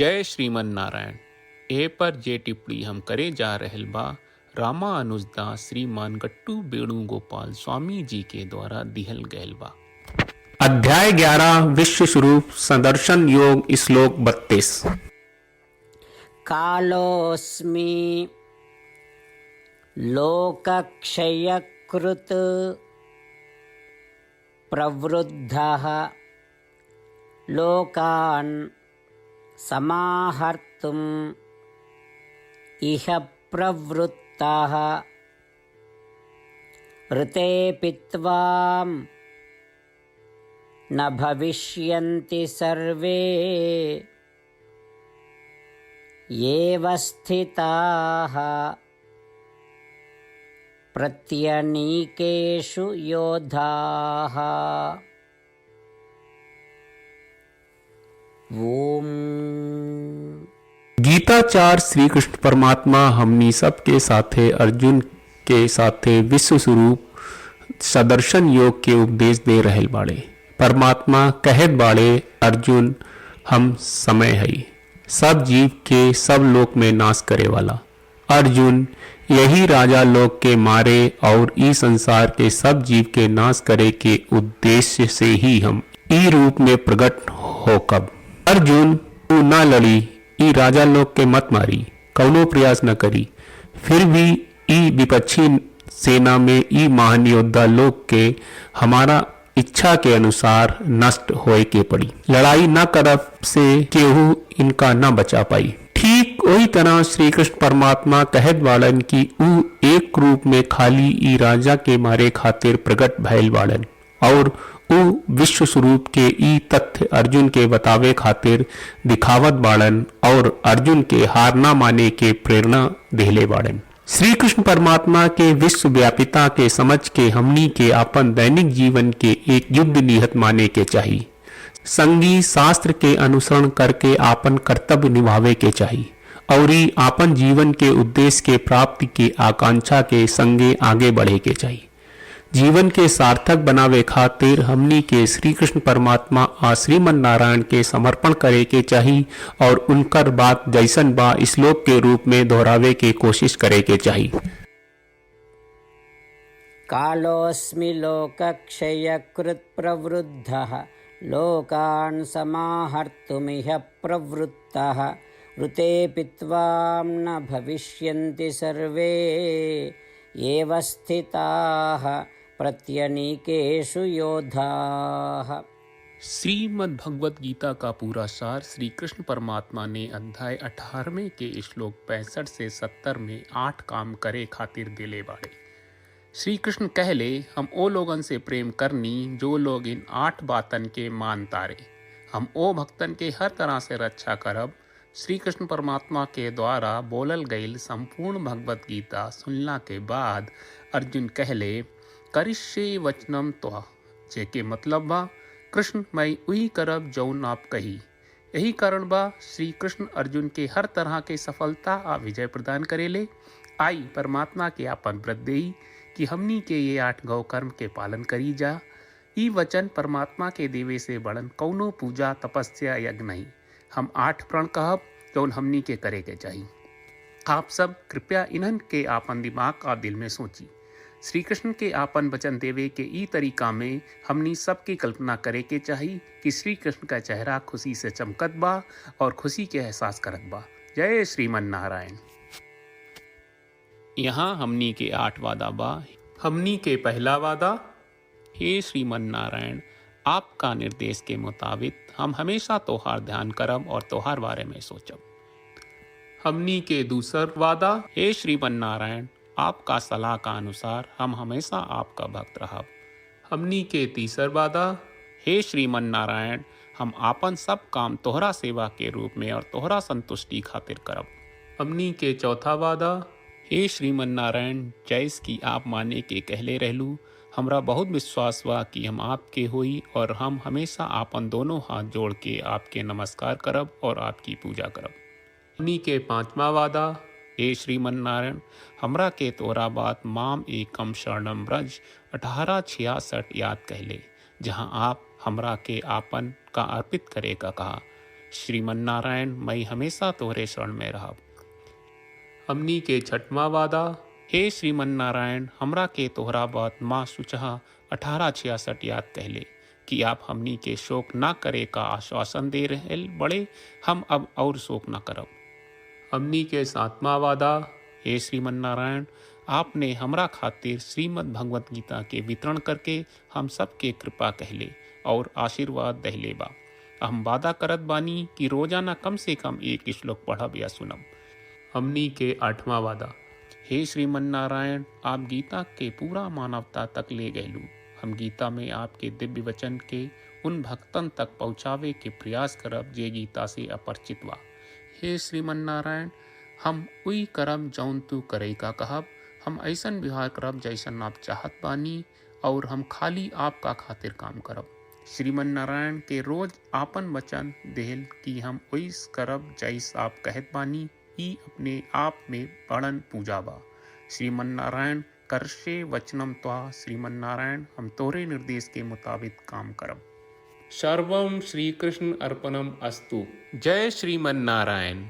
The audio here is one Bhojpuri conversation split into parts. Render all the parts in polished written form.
जय श्रीमन नारायण। ए पर जे टिप्पणी हम करे जा रहल बा रामानुजदास श्रीमान गट्टू वेणुगोपाल स्वामी जी के द्वारा दिहल गयल बा। अध्याय 11 विश्व स्वरूप सदर्शन योग श्लोक 32। कालोऽस्मि लोकक्षयकृत् प्रवृद्धः लोकान् समाहर्तुम् इह प्रवृत्तः ऋतेऽपि त्वां न भविष्यन्ति सर्वे एव स्थिताः प्रत्यनीकेषु योधाः। ओम। गीताचार श्री कृष्ण परमात्मा हमनी सबके साथे अर्जुन के साथे विश्व स्वरूप सदर्शन योग के उपदेश दे रहल बाड़े। परमात्मा कहत बाड़े, अर्जुन हम समय हई सब जीव के सब लोक में नाश करे वाला। अर्जुन यही राजा लोक के मारे और इस संसार के सब जीव के नाश करे के उद्देश्य से ही हम ई रूप में प्रकट हो। कब अर्जुन तू न लड़ी, ई राजा लोक के मत मारी, कौनो प्रयास न करी, फिर भी ई विपक्षी सेना में ई महान योद्धा लोक के हमारा इच्छा के अनुसार नष्ट होए के पड़ी। लड़ाई न करब से केहू इनका न बचा पाई। ठीक वही तरह श्री कृष्ण परमात्मा कहत बाड़न कि ऊ एक रूप में खाली ई राजा के मारे खातिर प्रकट भयल बाड़न और ऊ विश्व स्वरूप के ई तथ्य अर्जुन के बतावे खातिर दिखावत बाड़न और अर्जुन के हार न माने के प्रेरणा देले बाड़न। श्री कृष्ण परमात्मा के विश्व व्यापिता के समझ के हमनी के अपन दैनिक जीवन के एक युद्ध निहत माने के चाहिए। संगी शास्त्र के अनुसरण करके आपन कर्तव्य निभावे के चाहिए और आपन जीवन के उद्देश्य के प्राप्ति की आकांक्षा के संगे आगे बढ़े के चाहिए। जीवन के सार्थक बनावे खातिर हमनी के श्री कृष्ण परमात्मा आ श्रीमन नारायण के समर्पण करे के चाहिए और उनकर बात जैसन बा श्लोक के रूप में दोहरावे के कोशिश करे के चाहिए। कालोऽस्मि लोकक्षयकृत् प्रवृद्धः लोकान् समाहर्तुमिह प्रवृत्तः ऋतेऽपि त्वां न भविष्यन्ति सर्वे एव स्थिताः प्रत्यनीकेषु योधाः। श्रीमद् भगवत गीता का पूरा सार श्री कृष्ण परमात्मा ने अध्याय 18वें के श्लोक 65 से 70 में 8 काम करे खातिर दिले बाड़े। श्री कृष्ण कहले, हम ओ लोगन से प्रेम करनी जो लोग इन 8 बातन के मान तारे। हम ओ भक्तन के हर तरह से रक्षा करब। श्री कृष्ण परमात्मा के द्वारा बोलल गईल संपूर्ण भगवत गीता सुनला के बाद अर्जुन कहले, करिष्ये वचनम त्वा, जेके मतलब बा कृष्ण मैं वही करब जौन आप कही। यही कारण बा श्री कृष्ण अर्जुन के हर तरह के सफलता आ विजय प्रदान करेले। आई परमात्मा के आपन व्रत देई कि हमनी के ये 8 गौ कर्म के पालन करी जा। ई वचन परमात्मा के देवे से बड़न कौनो पूजा तपस्या यज्ञ नहीं। हम 8 प्रण कहब जौन हमनी के करे के चाहिए। आप सब कृपया इन्हन के आपन दिमाग और दिल में सोची। श्री कृष्ण के आपन वचन देवे के ई तरीका में हमनी सबकी कल्पना करे के चाहिए कि श्री कृष्ण का चेहरा खुशी से चमकत बा और खुशी के एहसास करत बा। जय श्रीमन नारायण। यहाँ हमनी के 8 वादा बा। हमनी के पहला वादा, हे श्रीमन नारायण आपका निर्देश के मुताबिक हम हमेशा तोहार ध्यान करब और तोहार बारे में सोचब। हमनी के दूसर वादा, हे श्रीमन नारायण आपका सलाह का अनुसार हम हमेशा आपका भक्त रहब। हमनी के तीसर वादा, हे श्रीमन नारायण हम आपन सब काम तोहरा सेवा के रूप में और तोहरा संतुष्टि खातिर करब। हमनी के चौथा वादा, हे श्रीमन नारायण जैस की आप माने के कहले रहलू, हमरा बहुत विश्वास बा कि हम आपके होई और हम हमेशा आपन दोनों हाथ जोड़ के आपके नमस्कार करब और आपकी पूजा करब। हमनी के 5वां वादा, हे श्रीमन नारायण हमरा के तोरा बात माम एकम शरणम ब्रज 1866 याद कहले, जहाँ आप हमरा के आपन का अर्पित करे का कहा। श्रीमन नारायण मैं हमेशा तोहरे शरण में रहब। हमनी के छठवां वादा। हे श्रीमन नारायण, हमरा के तोहरा बात माँ सुचहा 1866 याद कहले कि आप हमनी के शोक ना करे का आश्वासन दे रहे बड़े, हम अब और शोक ना करब। हमनी के सातवां वादा। हे श्रीमन नारायण, आपने हमरा खातिर श्रीमद् भगवत गीता के वितरण करके हम सबके कृपा कहले और आशीर्वाद दहले बा। हम वादा करत बानी कि रोजाना कम से कम एक श्लोक पढ़ब या सुनब। हमनी के आठवां वादा। हे श्रीमन नारायण, आप गीता के पूरा मानवता तक ले गयलू। हम गीता में आपके दिव्य वचन के उन भक्तन तक पहुँचावे के प्रयास करब जे गीता से अपरिचित बा। हे श्रीमन नारायण, हम उई करब जौन तू करे का कहब। हम ऐसन व्यवहार करब जैसन आप चाहत बानी और हम खाली आपका खातिर काम करब। श्रीमन नारायण के रोज आपन वचन देहल कि हम ओइस करब जैस आप कहत बानी, ई अपने आप में बड़न पूजा बा। श्रीमन नारायण, करशे वचनम त्वा। श्रीमन नारायण, हम तोरे निर्देश के मुताबिक काम करब। सर्वम श्री कृष्ण अर्पणम अस्तु। जय श्रीमन नारायण।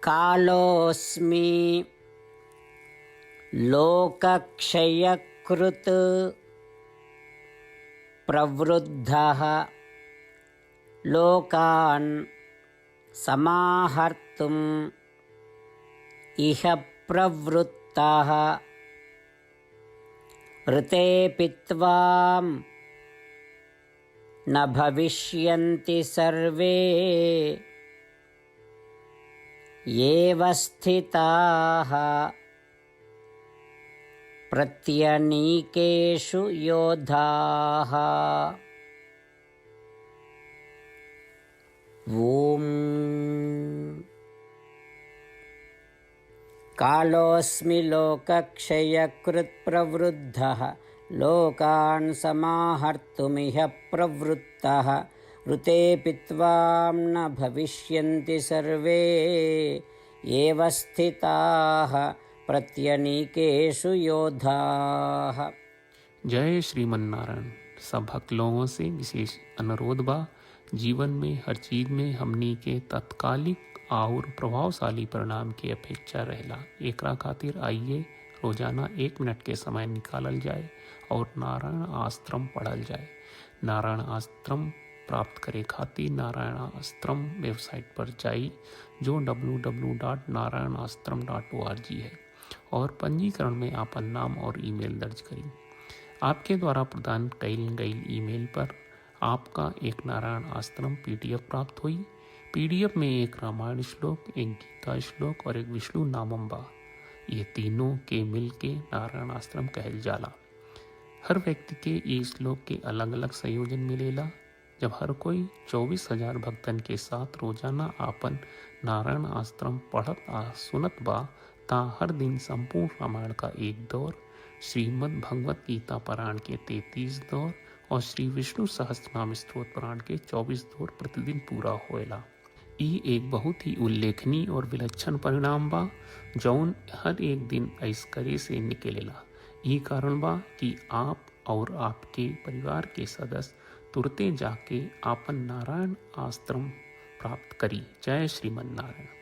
कालोऽस्मि लोकक्षयकृत् प्रवृद्धः लोकान् समाहर्तुम् इह प्रवृत्तः ऋते पित्वां न भविष्यन्ति सर्वे एव स्थिताः प्रत्यनीकेषु योधाः। ॐ कालोऽस्मि लोकक्षयकृत् प्रवृद्धः लोकान् समाहर्तुमिह प्रवृत्तः ऋते पित्वां न भविष्यन्ति सर्वे एव स्थिताः प्रत्यनीकेषु योधाः। जय श्रीमन नारायण। सब भक्त लोगों से विशेष अनुरोध बा, जीवन में हर चीज में हमनी के तत्कालिक और प्रभावशाली परिणाम की अपेक्षा रहेला। एकरा खातिर आइए रोजाना 1 मिनट के समय निकालल जाए और नारायण आश्रम पढ़ल जाए। नारायण आश्रम प्राप्त करे खातिर नारायण आश्रम वेबसाइट पर जाई जो www.narayanashram.org है और पंजीकरण में आपन नाम और ईमेल दर्ज करी। आपके द्वारा प्रदान कईल गई ईमेल पर आपका एक नारायण आश्रम PDF प्राप्त हुई। PDF में एक रामायण श्लोक, एक गीता श्लोक और एक विष्णु नामम बा। ये तीनों के मिल के नारायण आश्रम कहल जाला। हर व्यक्ति के ये श्लोक के अलग अलग संयोजन मिलेला। जब हर कोई 24,000 भक्तन के साथ रोजाना आपन नारायण आश्रम पढ़त आ सुनत बा ता हर दिन संपूर्ण रामायण का 1 दौर, श्रीमद् भगवत गीता पारायण के 33 दौर और श्री विष्णु सहस्त्रनाम स्तोत्र पारायण के 24 दौर प्रतिदिन पूरा होएला। ई एक बहुत ही उल्लेखनीय और विलक्षण परिणाम बा जौन हर एक दिन ऐस करे से निकलेला। ई कारण बा कि आप और आपके परिवार के सदस्य तुरते जाके आपन नारायण आश्रम प्राप्त करी। जय श्रीमन नारायण।